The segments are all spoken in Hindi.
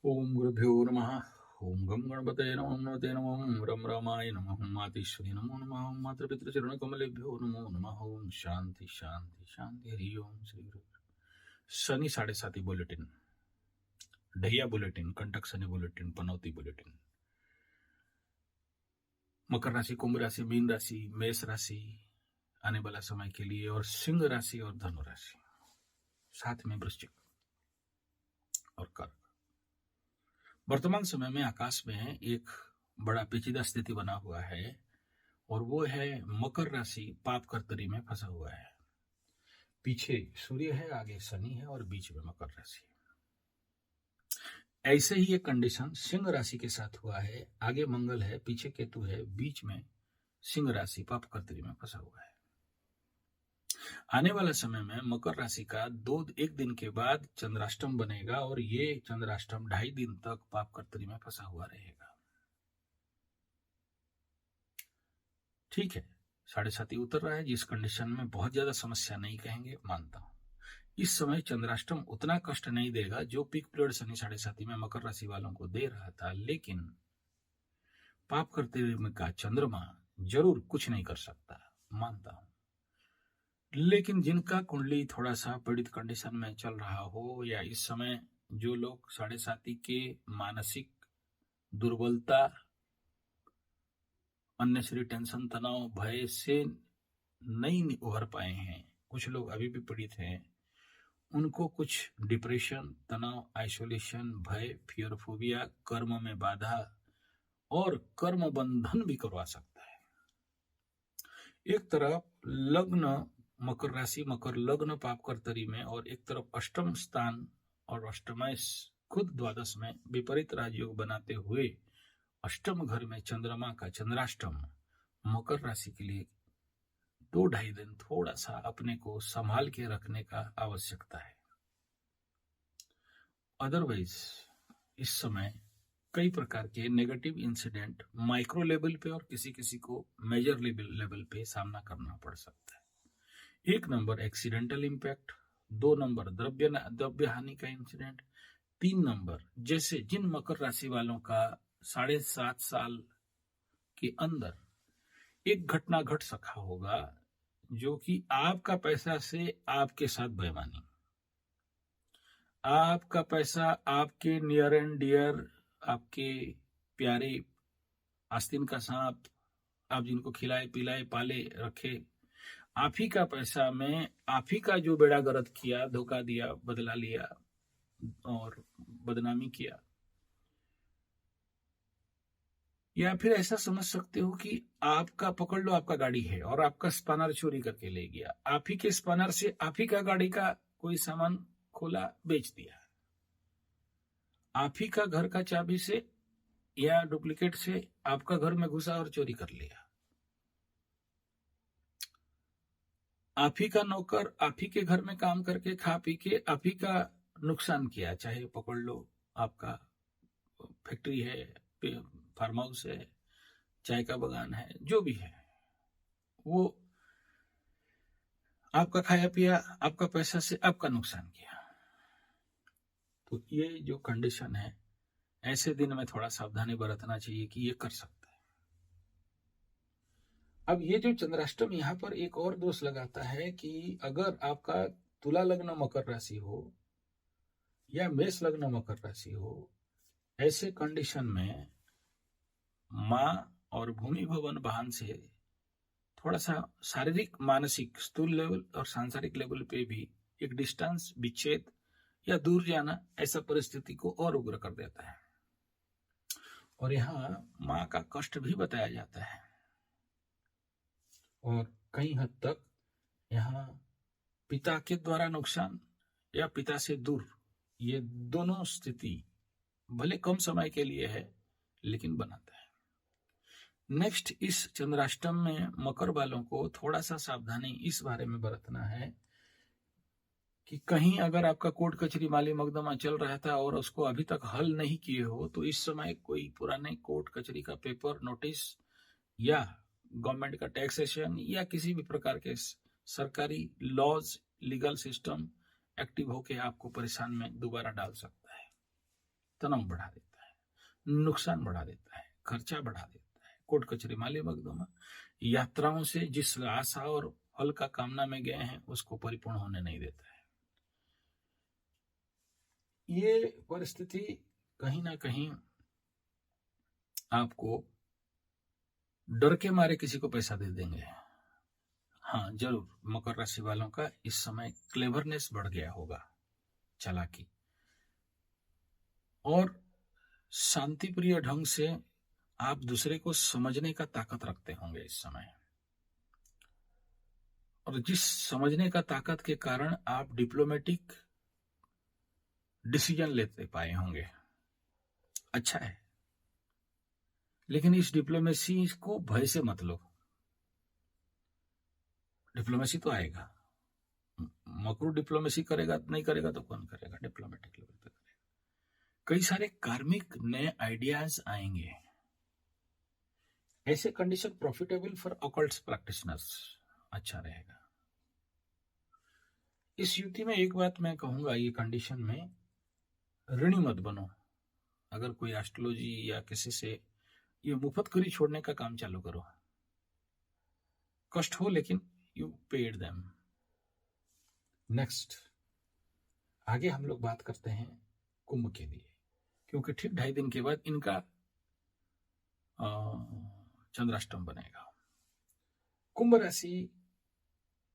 ओम गुरुभ्यो नमः। ओम गं गणपतये नमः। ओम नमते नमः। ओम रम रामाय नमः। ओम मातेश्वरी नमो नमः। ओम मातृपितृचरणकमलेभ्यो नमो नमः। ओम शांति शांति शांति। हरि ओम श्री गुरु। शनि 7:30 बुलेटिन, ढैया बुलेटिन, कंटक शनि बुलेटिन, पनौती बुलेटिन। मकर राशि, कुंभ राशि, मीन राशि, मेष राशि आने वाला समय के लिए, और सिंह राशि और धनु राशि, साथ में वृश्चिक और कर्क। वर्तमान समय में आकाश में एक बड़ा पेचीदा स्थिति बना हुआ है, और वो है मकर राशि पाप कर्तरी में फंसा हुआ है। पीछे सूर्य है, आगे शनि है, और बीच में मकर राशि। ऐसे ही एक कंडीशन सिंह राशि के साथ हुआ है। आगे मंगल है, पीछे केतु है, बीच में सिंह राशि पाप कर्तरी में फंसा हुआ है। आने वाला समय में मकर राशि का एक दिन के बाद चंद्राष्टम बनेगा, और ये चंद्राष्टम 2.5 दिन तक पाप कर्तरी में फंसा हुआ रहेगा। ठीक है, 7:30 उतर रहा है, जिस कंडीशन में बहुत ज्यादा समस्या नहीं कहेंगे, मानता हूं। इस समय चंद्राष्टम उतना कष्ट नहीं देगा जो पीक पीरियड शनि 7:30 में मकर राशि वालों को दे रहा था, लेकिन पाप करते हुए का चंद्रमा जरूर कुछ नहीं कर सकता, मानता हूं। लेकिन जिनका कुंडली थोड़ा सा पीड़ित कंडीशन में चल रहा हो, या इस समय जो लोग 7:30 के मानसिक दुर्बलता, अननेसेसरी टेंशन, तनाव, भय से नहीं उभर पाए हैं, कुछ लोग अभी भी पीड़ित हैं, उनको कुछ डिप्रेशन, तनाव, आइसोलेशन, भय, फियरफोबिया, कर्म में बाधा और कर्म बंधन भी करवा सकता है। एक तरफ लग्न मकर राशि, मकर लग्न पाप कर्तरी में, और एक तरफ अष्टम स्थान और अष्टमाइश खुद द्वादश में विपरीत राजयोग बनाते हुए अष्टम घर में चंद्रमा का चंद्राष्टम मकर राशि के लिए 2-2.5 दिन थोड़ा सा अपने को संभाल के रखने का आवश्यकता है। अदरवाइज इस समय कई प्रकार के नेगेटिव इंसिडेंट माइक्रो लेवल पे और किसी किसी को मेजर लेवल पे सामना करना पड़ सकता है। 1 नंबर एक्सीडेंटल इंपैक्ट, 2 नंबर द्रव्य हानि का इंसिडेंट, 3 नंबर जैसे जिन मकर राशि वालों का 7.5 साल के अंदर एक घटना घट सका होगा जो कि आपका पैसा से आपके साथ बेईमानी, आपका पैसा आपके नियर एंड डियर, आपके प्यारे आस्तीन का सांप, आप जिनको खिलाए पिलाए पाले रखे, आप ही का पैसा में आप ही का जो बेड़ा गर्क किया, धोखा दिया, बदला लिया और बदनामी किया। या फिर ऐसा समझ सकते हो कि आपका पकड़ लो, आपका गाड़ी है और आपका स्पैनर चोरी करके ले गया, आप ही के स्पैनर से आप ही का गाड़ी का कोई सामान खोला, बेच दिया, आप ही का घर का चाबी से या डुप्लीकेट से आपका घर में घुसा और चोरी कर लिया, आप ही का नौकर आप ही के घर में काम करके खा पी के आप ही का नुकसान किया। चाहे पकड़ लो आपका फैक्ट्री है, फार्म हाउस है, चाय का बगान है, जो भी है, वो आपका खाया पिया, आपका पैसा से आपका नुकसान किया। तो ये जो कंडीशन है, ऐसे दिन में थोड़ा सावधानी बरतना चाहिए कि ये कर सकता है। अब ये जो चंद्राष्टम यहाँ पर एक और दोष लगाता है कि अगर आपका तुला लग्न मकर राशि हो या मेष लग्न मकर राशि हो, ऐसे कंडीशन में माँ और भूमि भवन वाहन से थोड़ा सा शारीरिक, मानसिक, स्थूल लेवल और सांसारिक लेवल पे भी एक डिस्टेंस, विच्छेद या दूर जाना ऐसा परिस्थिति को और उग्र कर देता है। और यहाँ माँ का कष्ट भी बताया जाता है, और कई हद तक यहाँ पिता के द्वारा नुकसान या पिता से दूर, ये दोनों स्थिति भले कम समय के लिए है लेकिन बनाता है। नेक्स्ट, इस चंद्राष्टम में मकर वालों को थोड़ा सा सावधानी इस बारे में बरतना है कि कहीं अगर आपका कोर्ट कचहरी माली मुकदमा चल रहा था और उसको अभी तक हल नहीं किए हो, तो इस समय कोई पुराने कोर्ट कचहरी का पेपर, नोटिस या गवर्नमेंट का टैक्सेशन या किसी भी प्रकार के सरकारी लॉज, लीगल सिस्टम एक्टिव होके आपको परेशान में दोबारा डाल सकता है। तनाव बढ़ा देता है, नुकसान बढ़ा देता है, खर्चा बढ़ा देता है, कोर्ट कचहरी माली मकदमा, यात्राओं से जिस आशा और फल का कामना में गए हैं उसको परिपूर्ण होने नहीं देता है। ये परिस्थिति कहीं ना कहीं आपको डर के मारे किसी को पैसा दे देंगे। हाँ जरूर, मकर राशि वालों का इस समय क्लेवरनेस बढ़ गया होगा, चालाकी, और शांति प्रिय ढंग से आप दूसरे को समझने का ताकत रखते होंगे इस समय, और जिस समझने का ताकत के कारण आप डिप्लोमेटिक डिसीजन लेते पाए होंगे। अच्छा है, लेकिन इस डिप्लोमेसी को भय से मत लो। डिप्लोमेसी तो आएगा, मकरू डिप्लोमेसी करेगा नहीं करेगा तो कौन करेगा, डिप्लोमेटिक लेवल पे करेगा। कई सारे कार्मिक नए आइडियाज आएंगे। ऐसे condition profitable for occult practitioners, अच्छा रहेगा। इस युति में एक बात मैं कहूंगा, ये कंडीशन में ऋणी मत बनो। अगर कोई एस्ट्रोलॉजी या किसी से ये मुफ्तखोरी छोड़ने का काम चालू करो, कष्ट हो लेकिन यू पेड देम। नेक्स्ट, आगे हम लोग बात करते हैं कुंभ के लिए, क्योंकि ठीक 2.5 दिन के बाद इनका चंद्राष्टम बनेगा। कुंभ राशि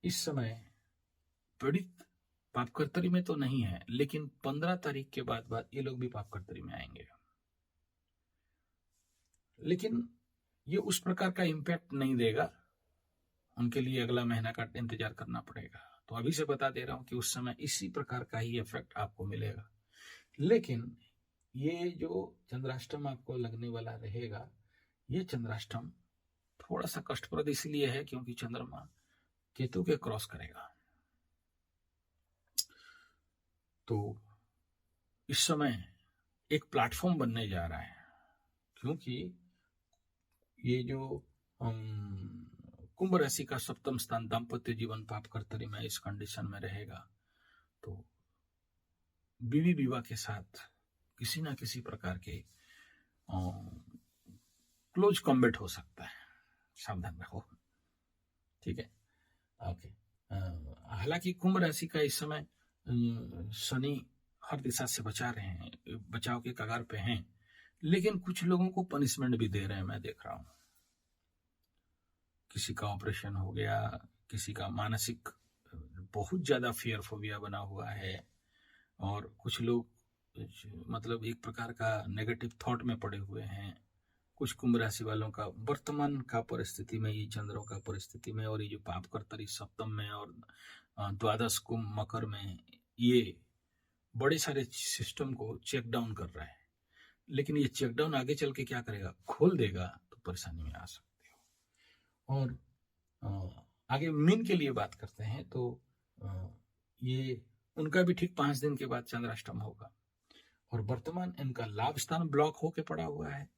इस समय पीड़ित पापकर्तरी में तो नहीं है, लेकिन 15 तारीख के बाद ये लोग भी पापकर्तरी में आएंगे, लेकिन ये उस प्रकार का इम्पैक्ट नहीं देगा। उनके लिए अगला महीना का इंतजार करना पड़ेगा। तो अभी से बता दे रहा हूं कि उस समय इसी प्रकार का ही इफेक्ट आपको मिलेगा। लेकिन ये जो चंद्राष्टम आपको लगने वाला रहेगा, ये चंद्राष्टम थोड़ा सा कष्टप्रद इसलिए है क्योंकि चंद्रमा केतु के क्रॉस करेगा। तो इस समय एक प्लेटफॉर्म बनने जा रहा है, क्योंकि ये जो कुंभ राशि का सप्तम स्थान दाम्पत्य जीवन पापकर्तरी में इस कंडीशन में रहेगा, तो बीवी विवाह के साथ किसी ना किसी प्रकार के क्लोज कॉम्बैट हो सकता है, सावधान रहो, ठीक है। ओके, हालांकि कुंभ राशि का इस समय शनि हर दिशा से बचा रहे हैं, बचाव के कगार पे हैं, लेकिन कुछ लोगों को पनिशमेंट भी दे रहे हैं, मैं देख रहा हूं। किसी का ऑपरेशन हो गया, किसी का मानसिक बहुत ज्यादा फियर फोबिया बना हुआ है, और कुछ लोग मतलब एक प्रकार का नेगेटिव थॉट में पड़े हुए हैं। कुछ कुंभ राशि वालों का वर्तमान का परिस्थिति में, ये चंद्रों का परिस्थिति में, और ये जो पापकर्तरी सप्तम में और द्वादश कुंभ मकर में, ये बड़े सारे सिस्टम को चेक डाउन कर रहा है। लेकिन ये चेक डाउन आगे चल के क्या करेगा, खोल देगा तो परेशानी में आ सकते हो। और आगे मीन के लिए बात करते हैं, तो ये उनका भी ठीक 5 दिन के बाद चंद्राष्टम होगा, और वर्तमान इनका लाभ स्थान ब्लॉक होके पड़ा हुआ है,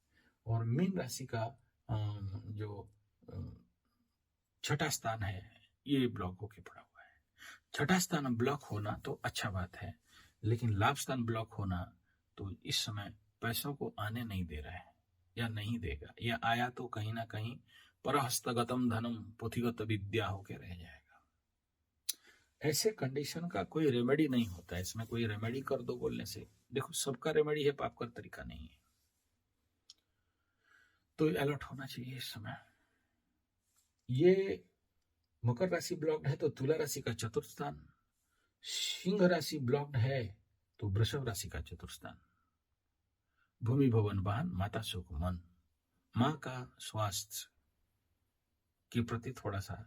और मीन राशि का जो छठा स्थान है ये ब्लॉक होके पड़ा हुआ है। छठा स्थान ब्लॉक होना तो अच्छा बात है, लेकिन लाभ स्थान ब्लॉक होना तो इस समय पैसों को आने नहीं दे रहा है, या नहीं देगा, या आया तो कहीं ना कहीं परहस्तगतम धनम पुथिगत विद्या होके रह जाएगा। ऐसे कंडीशन का कोई रेमेडी नहीं होता है, इसमें कोई रेमेडी कर दो बोलने से, देखो सबका रेमेडी है, पाप का तरीका नहीं है। तो अलर्ट होना चाहिए इस समय। ये मकर राशि ब्लॉक्ड है तो तुला राशि का चतुर्थ स्थान, सिंह राशि ब्लॉक्ड है तो वृषभ राशि का चतुर्थ स्थान। भूमि भवन वाहन, माता सुख मन, मां का स्वास्थ्य के प्रति थोड़ा सा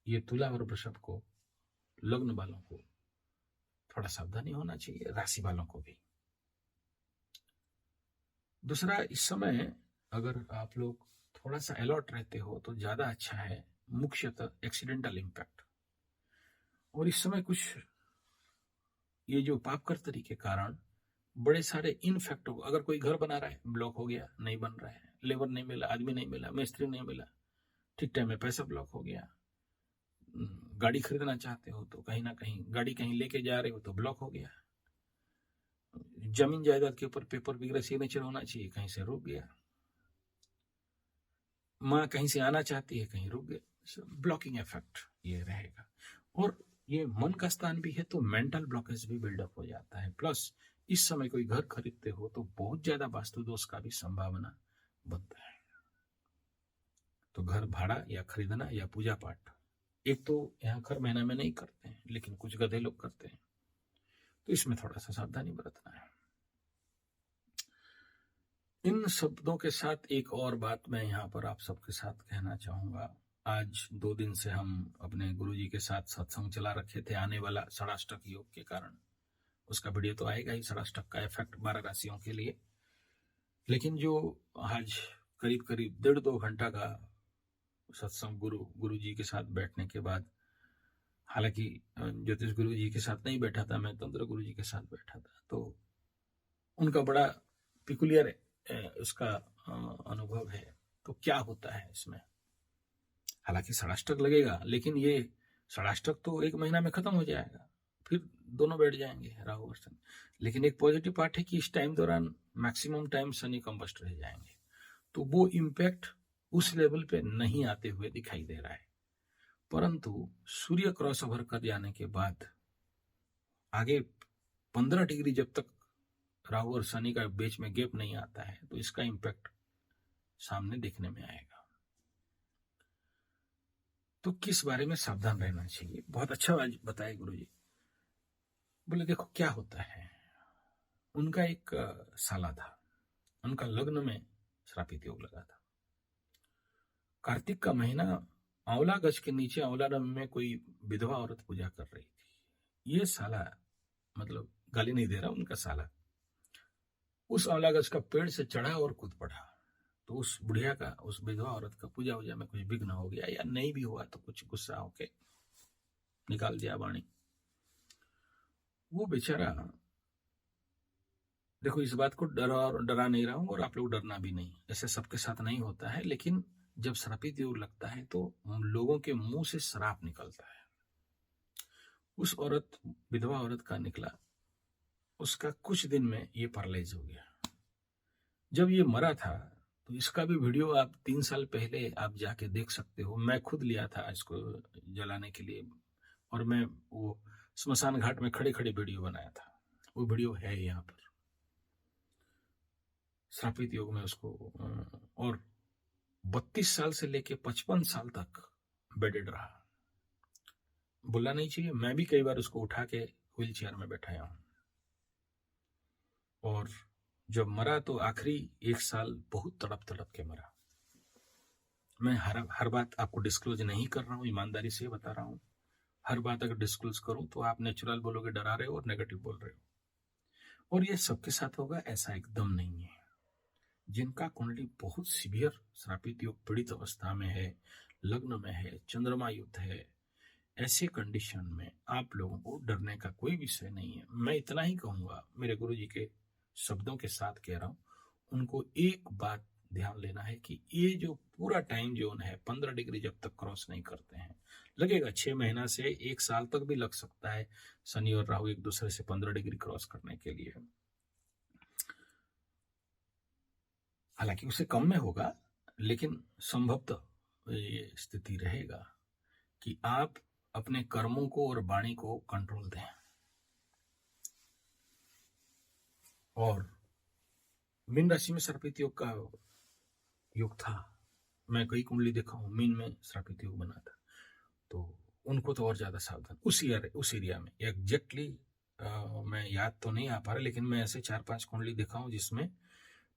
ये तुला और वृषभ को, लग्न वालों को थोड़ा सावधानी होना चाहिए, राशि वालों को भी। दूसरा, इस समय अगर आप लोग थोड़ा सा अलर्ट रहते हो तो ज्यादा अच्छा है, मुख्यतः एक्सीडेंटल इम्पैक्ट। और इस समय कुछ ये जो पापकर्तरी के कारण बड़े सारे इनफेक्ट, अगर कोई घर बना रहा है ब्लॉक हो गया, नहीं बन रहा है, लेबर नहीं मिला, आदमी नहीं मिला, मिस्त्री नहीं मिला, ठीक टाइम में पैसा ब्लॉक हो गया। गाड़ी खरीदना चाहते हो तो कहीं ना कहीं गाड़ी कहीं लेके जा रहे हो तो ब्लॉक हो गया। जमीन जायदाद के ऊपर पेपर वगैरह सिग्नेचर होना चाहिए, कहीं से रुक गया। माँ कहीं से आना चाहती है, कहीं रुक गया, ब्लॉकिंग इफेक्ट ये रहेगा। और ये मन का स्थान भी है तो मेंटल ब्लॉकेज भी बिल्डअप हो जाता है। प्लस इस समय कोई घर खरीदते हो तो बहुत ज्यादा वास्तु दोष का भी संभावना बनता है। तो घर भाड़ा या खरीदना या पूजा पाठ, एक तो यहाँ हर महीना में नहीं करते हैं, लेकिन कुछ गधे लोग करते हैं, तो इसमें थोड़ा सा सावधानी बरतना है। इन शब्दों के साथ एक और बात मैं यहाँ पर आप सबके साथ कहना चाहूंगा। आज 2 दिन से हम अपने गुरुजी के साथ सत्संग चला रखे थे आने वाला षडाष्टक योग के कारण। उसका वीडियो तो आएगा ही, षडाष्टक का इफेक्ट 12 राशियों के लिए। लेकिन जो आज करीब करीब 1.5-2 घंटा का सत्संग गुरु जी के साथ बैठने के बाद, हालांकि ज्योतिष गुरु जी के साथ नहीं बैठा था, मैं तंत्र गुरु जी के साथ बैठा था, तो उनका बड़ा पिकुलियर उसका अनुभव है। तो क्या होता है इसमें, हालांकि षडाष्टक लगेगा, लेकिन ये षडाष्टक तो 1 महीना में खत्म हो जाएगा, फिर दोनों बैठ जाएंगे राहु और शनि। लेकिन एक पॉजिटिव पार्ट है कि इस टाइम दौरान मैक्सिमम टाइम शनि कंबस्ट रह जाएंगे, तो वो इम्पैक्ट उस लेवल पे नहीं आते हुए दिखाई दे रहा है। परंतु सूर्य क्रॉस ओवर कर जाने के बाद आगे 15 डिग्री जब तक राहु और शनि का बीच में गैप नहीं आता है, तो इसका इम्पैक्ट सामने देखने में आएगा। तो किस बारे में सावधान रहना चाहिए, बहुत अच्छा आज बताए गुरुजी। बोले देखो क्या होता है, उनका एक साला था, उनका लग्न में श्रापित योग लगा था। कार्तिक का महीना, आंवला गज के नीचे आंवला रंग में कोई विधवा औरत पूजा कर रही थी। ये साला, मतलब गाली नहीं दे रहा, उनका साला उस आंवला गज का पेड़ से चढ़ा और कूद पड़ा। तो उस बुढ़िया का, उस विधवा औरत का पूजा वूजा में कुछ विघ्न हो गया, या नहीं भी हुआ तो कुछ गुस्सा होके निकाल दिया वाणी। वो बेचारा, देखो इस बात को डरा नहीं रहा हूं और आप लोग डरना भी नहीं, ऐसे सबके साथ नहीं होता है, लेकिन जब श्रापित योग लगता है तो लोगों के मुंह से श्राप निकलता है। उस औरत, विधवा औरत का निकला, उसका कुछ दिन में ये पैरालाइज हो गया। जब ये मरा था तो इसका भी वीडियो आप 3 साल पहले आप जाके देख सकते हो। मैं खुद लिया था इसको जलाने के लिए, और मैं वो स्मशान घाट में खड़े खड़े वीडियो बनाया था। वो वीडियो है यहाँ पर, श्रापित योग में उसको। और 32 साल से लेके 55 साल तक बेडेड रहा। बोलना नहीं चाहिए, मैं भी कई बार उसको उठा के व्हील चेयर में बैठाया हूं। और जब मरा तो आखिरी 1 साल बहुत तड़प तड़प के मरा। मैं हर बात आपको डिस्क्लोज नहीं कर रहा हूं, ईमानदारी से बता रहा हूं। हर बात अगर डिस्क्लोज करूं तो आप नेचुरल बोलोगे, डरा रहे हो और नेगेटिव बोल रहे हो। और ये सबके साथ होगा ऐसा एकदम नहीं है। जिनका कुंडली बहुत सीवियर श्रापित योग पीड़ित अवस्था में है, लग्न में है, चंद्रमा युक्त है, ऐसे कंडीशन में आप लोगों को डरने का कोई विषय नहीं है। मैं इतना ही कहूंगा, मेरे गुरुजी के शब्दों के साथ कह रहा हूं, उनको एक बात ध्यान लेना है कि ये जो पूरा टाइम जोन है 15 डिग्री जब तक क्रॉस नहीं करते हैं, लगेगा 6 महीना से 1 साल तक भी लग सकता है शनि और राहु एक दूसरे से 15 डिग्री क्रॉस करने के लिए। हालांकि उससे कम में होगा, लेकिन संभवतः ये स्थिति रहेगा कि आप अपने कर्मों को और वाणी को कंट्रोल दें। और मीन राशि में श्रापित योग का योग था, मैं कई कुंडली देखा हूं मीन में श्रापित योग बना था, तो उनको तो और ज्यादा सावधान। उस एरिया में एग्जैक्टली मैं याद तो नहीं आ पा रहा, लेकिन मैं ऐसे 4-5 कुंडली देखा हूं जिसमें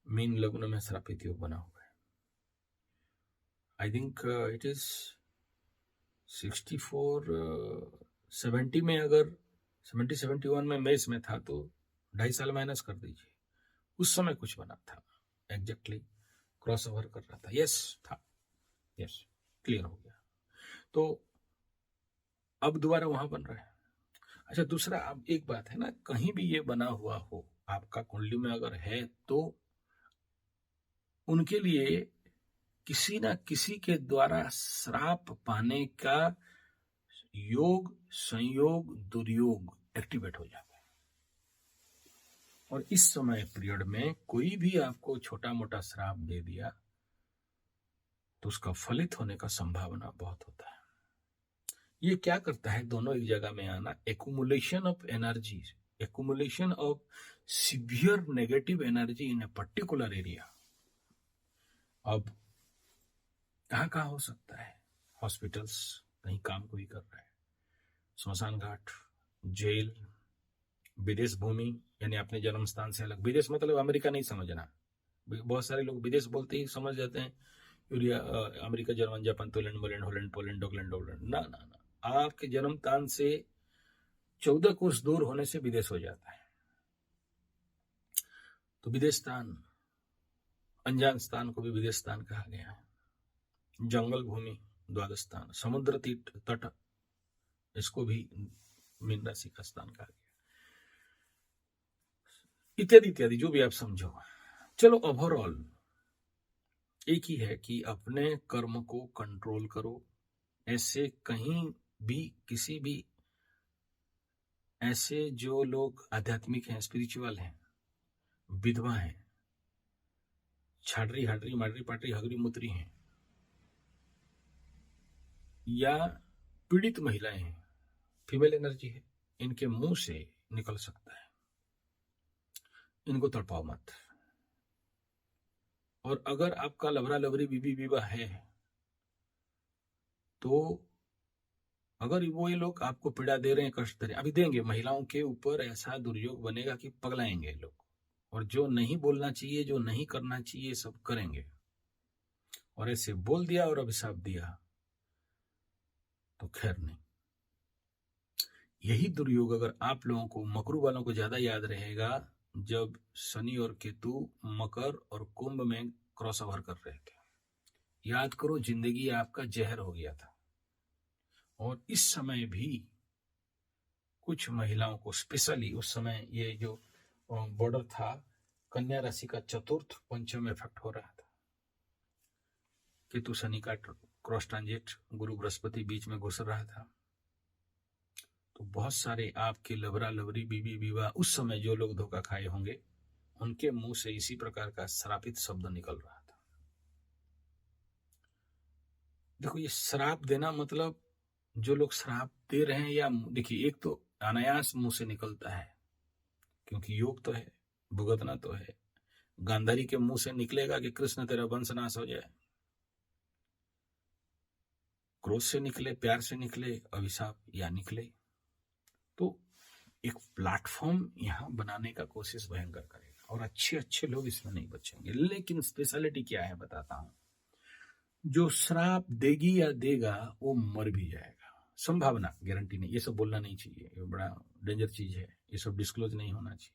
मीन लग्न में श्रापित योग बना हुआ है। आई थिंक इट इज 64-70 में, अगर 70-71 में मैं इसमें था तो 2.5 साल माइनस कर दीजिए, उस समय कुछ बना था, एग्जैक्टली क्रॉस ओवर कर रहा था। यस था, यस क्लियर हो गया। तो अब दोबारा वहां बन रहा है। अच्छा, दूसरा अब एक बात है ना, कहीं भी ये बना हुआ हो आपका कुंडली में अगर है, तो उनके लिए किसी ना किसी के द्वारा श्राप पाने का योग, संयोग, दुर्योग एक्टिवेट हो जाता है। और इस समय पीरियड में कोई भी आपको छोटा मोटा श्राप दे दिया तो उसका फलित होने का संभावना बहुत होता है। ये क्या करता है, दोनों एक जगह में आना, accumulation of energy, accumulation of severe negative energy in a particular area. अब कहाँ हो सकता है? हॉस्पिटल्स, कहीं काम कोई कर रहा है, स्मशान घाट, जेल, विदेश भूमि, यानी अपने जन्म स्थान से अलग। विदेश मतलब अमेरिका नहीं समझना, बहुत सारे लोग विदेश बोलते ही समझ जाते हैं urea America, German, Japan, Poland, Holland, Poland, Dockland, ना ना ना, आपके जन्म स्थान से 14 कोस दूर होने से विदेश हो जाता है। तो विदेश स्थान, अनजान स्थान को भी विदेश स्थान कहा गया है। जंगल भूमि, द्वादश स्थान, समुद्र तट, इसको भी मीन राशि का स्थान कहा गया, इत्यादि इत्यादि, जो भी आप समझो। चलो, ओवरऑल एक ही है कि अपने कर्म को कंट्रोल करो। ऐसे कहीं भी किसी भी ऐसे जो लोग आध्यात्मिक हैं, स्पिरिचुअल हैं, विधवा हैं, छाडरी हाडरी माडरी पाटरी हगरी मुतरी हैं, या पीड़ित महिलाएं हैं, फीमेल एनर्जी है, इनके मुंह से निकल सकता है, इनको तड़पाओ मत। और अगर आपका लवरा लवरी बीबी विवाह है तो अगर वो ये लोग आपको पीड़ा दे रहे हैं, कष्ट दे रहे हैं, अभी देंगे, महिलाओं के ऊपर ऐसा दुर्योग बनेगा कि पगलाएंगे लोग, और जो नहीं बोलना चाहिए, जो नहीं करना चाहिए, सब करेंगे। और ऐसे बोल दिया और अभिशाप दिया तो खैर नहीं। यही दुर्योग अगर आप लोगों को, मकरू वालों को ज्यादा याद रहेगा, जब शनि और केतु मकर और कुंभ में क्रॉस ओवर कर रहे थे। याद करो, जिंदगी आपका जहर हो गया था। और इस समय भी कुछ महिलाओं को, स्पेशली उस समय ये जो बॉर्डर था, कन्या राशि का चतुर्थ पंचम इफेक्ट हो रहा था। केतु शनि का क्रॉस ट्रांजिट, गुरु बृहस्पति बीच में घुस रहा था। तो बहुत सारे आपके लवरा लवरी बीबी विवाह उस समय जो लोग धोखा खाए होंगे, उनके मुंह से इसी प्रकार का श्रापित शब्द निकल रहा था। देखो, ये श्राप देना मतलब, जो लोग श्राप दे रहे हैं, या देखिए, एक तो अनायास मुंह से निकलता है, क्योंकि योग तो है, भुगतना तो है। गांधारी के मुंह से निकलेगा कि कृष्ण तेरा वंश नाश हो जाए, क्रोध से निकले, प्यार से निकले, अभिशाप या निकले। तो एक प्लेटफॉर्म यहां बनाने का कोशिश भयंकर करेगा, और अच्छे अच्छे लोग इसमें नहीं बचेंगे। लेकिन स्पेशलिटी क्या है बताता हूं, जो श्राप देगी या देगा वो मर भी जाएगा, संभावना, गारंटी नहीं। ये सब बोलना नहीं चाहिए, ये बड़ा डेंजर चीज है, ये सब डिस्क्लोज नहीं होना चाहिए,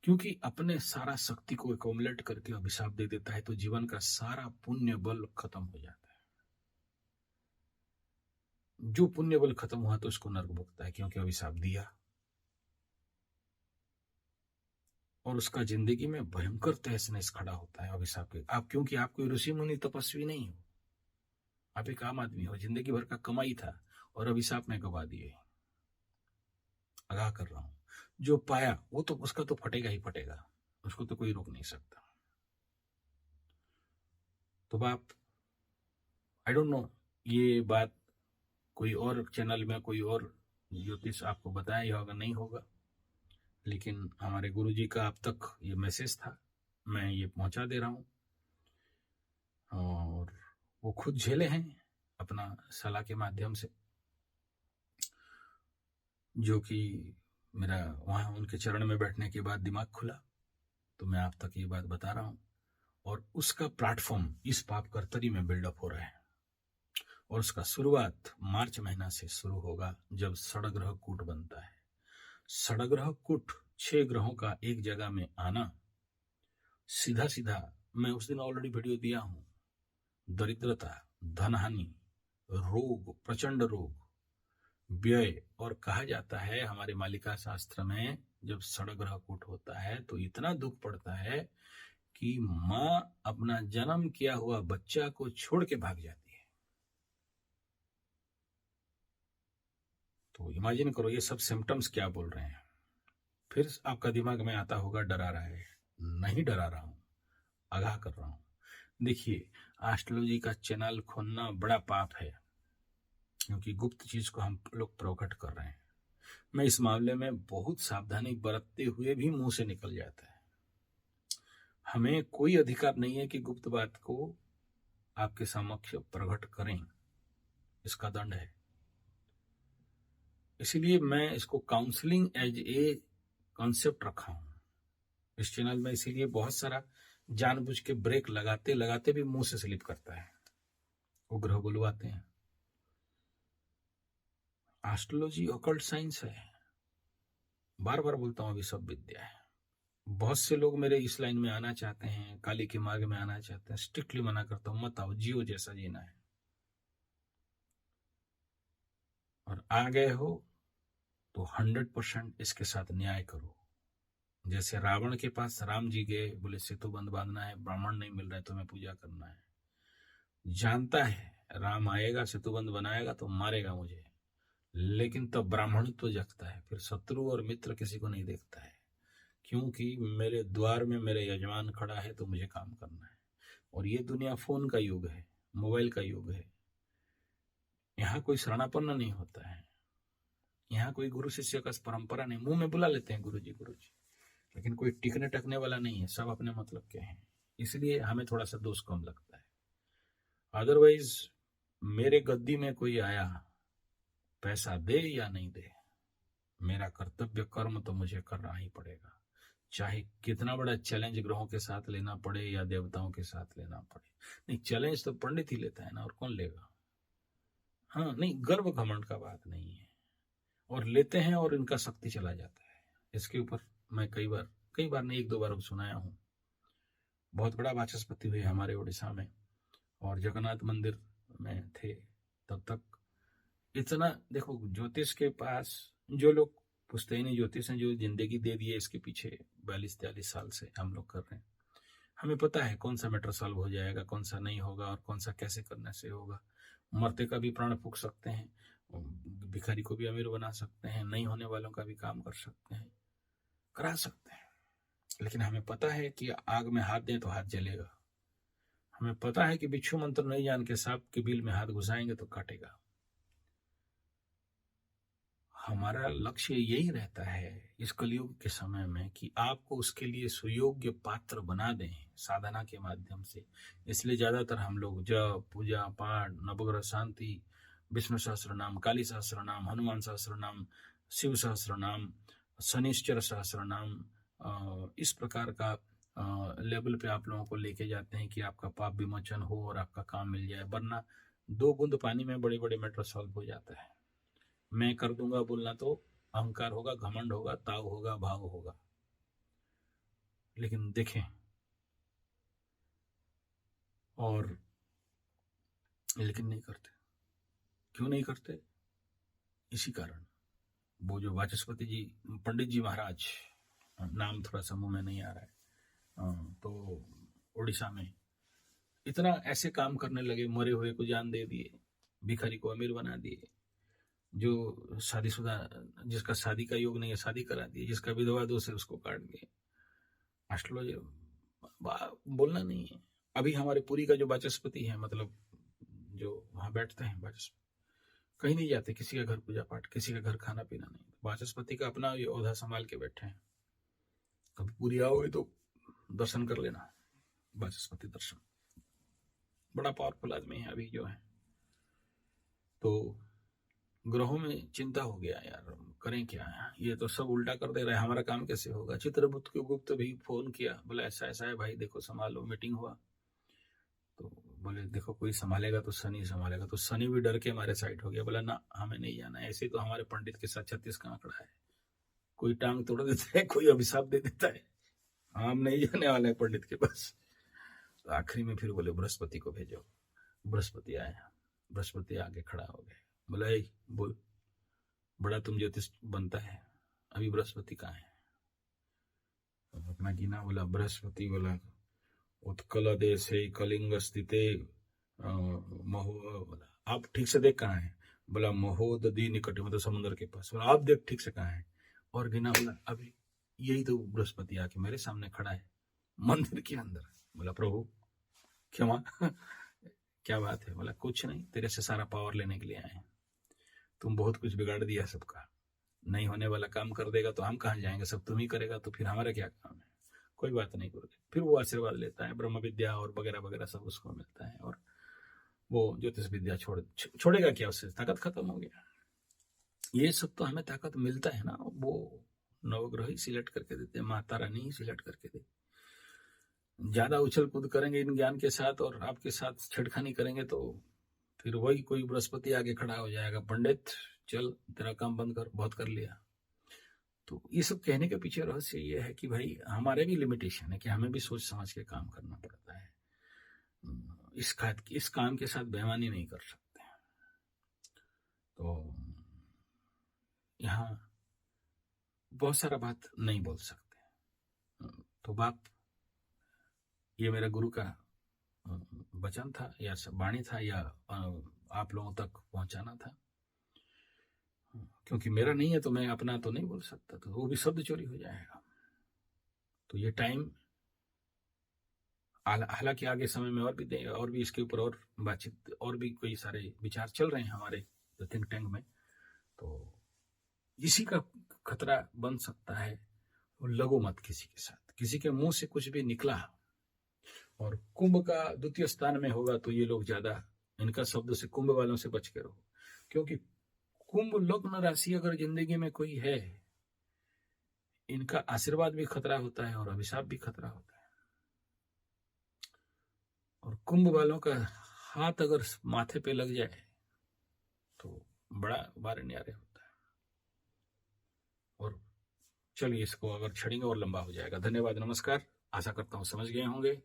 क्योंकि अपने सारा शक्ति को एकोमुलेट करके अभिशाप दे देता है तो जीवन का सारा पुण्य बल खत्म हो जाता है। जो पुण्य बल खत्म हुआ तो उसको नर्क भुगता है, क्योंकि अभिशाप दिया, और उसका जिंदगी में भयंकर तहस नहस खड़ा होता है अभिशाप के। आप, क्योंकि आप कोई ऋषि मुनि तपस्वी नहीं हो, आप एक आम आदमी हो, जिंदगी भर का कमाई था और अभिशाप में गवा दिए। आगाह कर रहा हूं, जो पाया वो तो उसका तो फटेगा ही फटेगा, उसको तो कोई रोक नहीं सकता। तो आप, आई डोंट नो, ये बात कोई और चैनल में कोई और ज्योतिष आपको बताया ही होगा, नहीं होगा, लेकिन हमारे गुरुजी का अब तक ये मैसेज था, मैं ये पहुंचा दे रहा हूं। और वो खुद झेले हैं अपना सलाह के माध्यम से, जो कि मेरा वहां उनके चरण में बैठने के बाद दिमाग खुला, तो मैं आप तक ये बात बता रहा हूं। और उसका प्लेटफॉर्म इस पाप कर्तरी में बिल्डअप हो रहा है, और उसका शुरुआत मार्च महीना से शुरू होगा, जब षडग्रह कूट बनता है। षडग्रह कूट 6 ग्रहों का एक जगह में आना, सीधा सीधा, मैं उस दिन ऑलरेडी वीडियो दिया हूं, दरिद्रता, धनहानि, रोग, प्रचंड रोग, व्यय, और कहा जाता है हमारे मालिका शास्त्र में, जब षडग्रह कूट होता है तो इतना दुख पड़ता है कि मां अपना जन्म किया हुआ बच्चा को छोड़ के भाग जाती है। तो इमेजिन करो ये सब सिम्टम्स क्या बोल रहे हैं। फिर आपका दिमाग में आता होगा डरा रहा है। नहीं डरा रहा हूं, आगाह कर रहा हूं। देखिए, एस्ट्रोलॉजी का चैनल खोलना बड़ा पाप है, क्योंकि गुप्त चीज को हम लोग प्रकट कर रहे हैं। मैं इस मामले में बहुत सावधानी बरतते हुए भी मुंह से निकल जाता है। हमें कोई अधिकार नहीं है कि गुप्त बात को आपके समक्ष प्रकट करें, इसका दंड है। इसीलिए मैं इसको काउंसलिंग एज ए कॉन्सेप्ट रखा हूं इस चैनल में। इसीलिए बहुत सारा जानबूझ के ब्रेक लगाते लगाते भी मुंह से स्लिप करता है, वो ग्रह बुलवाते हैं। एस्ट्रोलॉजी ऑकल्ट साइंस है, बार बार बोलता हूं, अभी सब विद्या है। बहुत से लोग मेरे इस लाइन में आना चाहते हैं, काली के मार्ग में आना चाहते हैं, स्ट्रिक्टली मना करता हूं, मत आओ, जियो जैसा जीना है। और आ गए हो तो 100% इसके साथ न्याय करो। जैसे रावण के पास राम जी गए, बोले सेतु बंद बांधना है, ब्राह्मण नहीं मिल रहा है, तुम्हें पूजा करना है। जानता है राम आएगा, सेतु बंद बनाएगा तो मारेगा मुझे, लेकिन तब ब्राह्मण तो जगता है। फिर शत्रु और मित्र किसी को नहीं देखता है, क्योंकि मेरे द्वार में मेरे यजमान खड़ा है तो मुझे काम करना है। और ये दुनिया फोन का युग है, मोबाइल का युग है। यहाँ कोई शरणापन्न नहीं होता है, यहाँ कोई गुरु शिष्य का परंपरा नहीं। मुंह में बुला लेते हैं गुरु जी, लेकिन कोई टिकने टकने वाला नहीं है, सब अपने मतलब के हैं। इसलिए हमें थोड़ा सा दोष कम लगता है। अदरवाइज मेरे गद्दी में कोई आया, पैसा दे या नहीं दे, मेरा कर्तव्य कर्म तो मुझे करना ही पड़ेगा, चाहे कितना बड़ा चैलेंज ग्रहों के साथ लेना पड़े या देवताओं के साथ लेना पड़े। नहीं, चैलेंज तो पंडित ही लेता है ना, और कौन लेगा। हाँ, नहीं, गर्व घमंड का बात नहीं है, और लेते हैं और इनका शक्ति चला जाता है। इसके ऊपर मैं कई बार नहीं, 1-2 बार सुनाया हूँ। बहुत बड़ा वाचस्पति हुए हमारे उड़ीसा में, और जगन्नाथ मंदिर में थे तब तक। इतना देखो, ज्योतिष के पास जो लोग पुश्तैनी ज्योतिष हैं, जो जिंदगी दे दिए इसके पीछे 42-43 साल से हम लोग कर रहे हैं। हमें पता है कौन सा मैटर सॉल्व हो जाएगा, कौन सा नहीं होगा, और कौन सा कैसे करने से होगा। मरते का भी प्राण फूंक सकते हैं, भिखारी को भी अमीर बना सकते हैं, नहीं होने वालों का भी काम कर सकते हैं, करा सकते हैं। लेकिन हमें पता है कि आग में हाथ दें तो हाथ जलेगा। हमें पता है कि बिच्छू मंत्र नहीं जान के सांप के बिल में हाथ घुसाएंगे तो काटेगा। हमारा लक्ष्य यही रहता है इस कलयुग के समय में कि आपको उसके लिए सुयोग्य पात्र बना दें साधना के माध्यम से। इसलिए ज्यादातर हम लोग जप, पूजा पाठ, नवग्रह शांति, विष्णु सहस्त्र नाम, काली सहस्त्र नाम, हनुमान सहस्त्र नाम, शिव सहस्त्र नाम, शनिश्चर सहस्त्र नाम, इस प्रकार का लेवल पे आप लोगों को लेके जाते हैं कि आपका पाप विमोचन हो और आपका काम मिल जाए। वरना 2 बूंद पानी में बड़े बड़े मैटर सॉल्व हो जाता है। मैं कर दूंगा बोलना तो अहंकार होगा, घमंड होगा, ताव होगा, भाव होगा। लेकिन देखें, और लेकिन नहीं करते। क्यों नहीं करते? इसी कारण, वो जो वाचस्पति जी, पंडित जी महाराज, नाम थोड़ा सा मुंह में नहीं आ रहा है, तो उड़ीसा में इतना ऐसे काम करने लगे, मरे हुए को जान दे दिए, भिखारी को अमीर बना दिए, जो शादीशुदा, जिसका शादी का योग नहीं है शादी करा दिए, जिसका विधवा दोष है उसको काट दिए। एस्ट्रोलॉजी बोलना नहीं है। अभी हमारे पुरी का जो वाचस्पति है, मतलब जो वहां बैठते हैं वाचस्पति, कहीं नहीं जाते, किसी का घर पूजा पाठ, किसी का घर खाना पीना नहीं, वाचस्पति का अपना ये औधा संभाल के बैठे हैं। कभी पूरी आओगे तो दर्शन कर लेना, वाचस्पति दर्शन बड़ा पावरफुल आदमी है अभी जो है। तो ग्रहों में चिंता हो गया यार, करें क्या, ये तो सब उल्टा कर दे रहे हैं, हमारा काम कैसे होगा। चित्रगुप्त को गुप्त भी फोन किया, बोला ऐसा ऐसा है भाई, देखो संभालो। मीटिंग हुआ तो बोले देखो कोई संभालेगा तो शनि संभालेगा, तो शनि भी डर के हमारे साइड हो गया, बोला ना हमें नहीं जाना। ऐसे तो हमारे पंडित के साथ 36 का आंकड़ा है, कोई टांग तोड़ देता है, कोई अभिशाप दे देता है, हम नहीं जाने वाले हैं पंडित के पास। तो आखिरी में फिर बोले बृहस्पति को भेजो। बृहस्पति आया, बृहस्पति आगे खड़ा हो गए, बोला बोल, बड़ा तुम ज्योतिष बनता है, अभी बृहस्पति कहाँ है? तो अपना गिना, बोला बृहस्पति, बोला उत्कल देशे कलिंग स्थिते महो, बोला आप ठीक से देख कहाँ है? बोला महोदधी निकट, मतलब समुद्र के पास। बोला आप देख ठीक से कहाँ है? और गिना, बोला अभी यही तो बृहस्पति आके मेरे सामने खड़ा है मंदिर के अंदर। बोला प्रभु क्षमा क्या बात है? बोला कुछ नहीं, तेरे से सारा पावर लेने के लिए आए हैं। तुम बहुत कुछ बिगाड़ दिया सबका, नहीं होने वाला काम कर देगा तो हम कहाँ जाएंगे, सब तुम ही करेगा तो फिर हमारा क्या काम है। कोई बात नहीं गुरुदेव। फिर वो आशीर्वाद लेता है, ब्रह्म विद्या और वगैरह वगैरह सब उसको मिलता है, और वो ज्योतिष विद्या छोड़ेगा क्या, उससे ताकत खत्म हो गया। ये सब तो हमें ताकत मिलता है ना, वो नवग्रह ही सिलेक्ट करके देते हैं, माता रानी ही सिलेक्ट करके देते। ज्यादा उछल कूद करेंगे इन ज्ञान के साथ और आपके साथ छेड़खानी करेंगे तो फिर वही कोई बृहस्पति आगे खड़ा हो जाएगा, पंडित चल तेरा काम बंद कर, बहुत कर लिया। तो ये सब कहने के पीछे रहस्य ये है कि भाई हमारे भी लिमिटेशन है, कि हमें भी सोच समझ के काम करना पड़ता है। इस काम के साथ बेईमानी नहीं कर सकते। तो यहाँ बहुत सारा बात नहीं बोल सकते। तो बाप, ये मेरा गुरु का वचन था या वाणी था, या आप लोगों तक पहुंचाना था। क्योंकि मेरा नहीं है तो मैं अपना तो नहीं बोल सकता, तो वो भी शब्द चोरी हो जाएगा। तो ये टाइम, हालांकि आगे समय में और भी देंगे, और भी इसके ऊपर और बातचीत, और भी कई सारे विचार चल रहे हैं हमारे थिंक टैंक में। तो इसी का खतरा बन सकता है, लगो मत किसी के साथ। किसी के मुंह से कुछ भी निकला और कुंभ का द्वितीय स्थान में होगा तो ये लोग ज्यादा, इनका शब्द से कुंभ वालों से बच के रहो। क्योंकि कुंभ लग्न राशि अगर जिंदगी में कोई है, इनका आशीर्वाद भी खतरा होता है और अभिशाप भी खतरा होता है। और कुंभ वालों का हाथ अगर माथे पे लग जाए तो बड़ा बारे न्यारे होता है। और चलिए, इसको अगर छड़ेंगे और लंबा हो जाएगा। धन्यवाद, नमस्कार। आशा करता हूं समझ गए होंगे।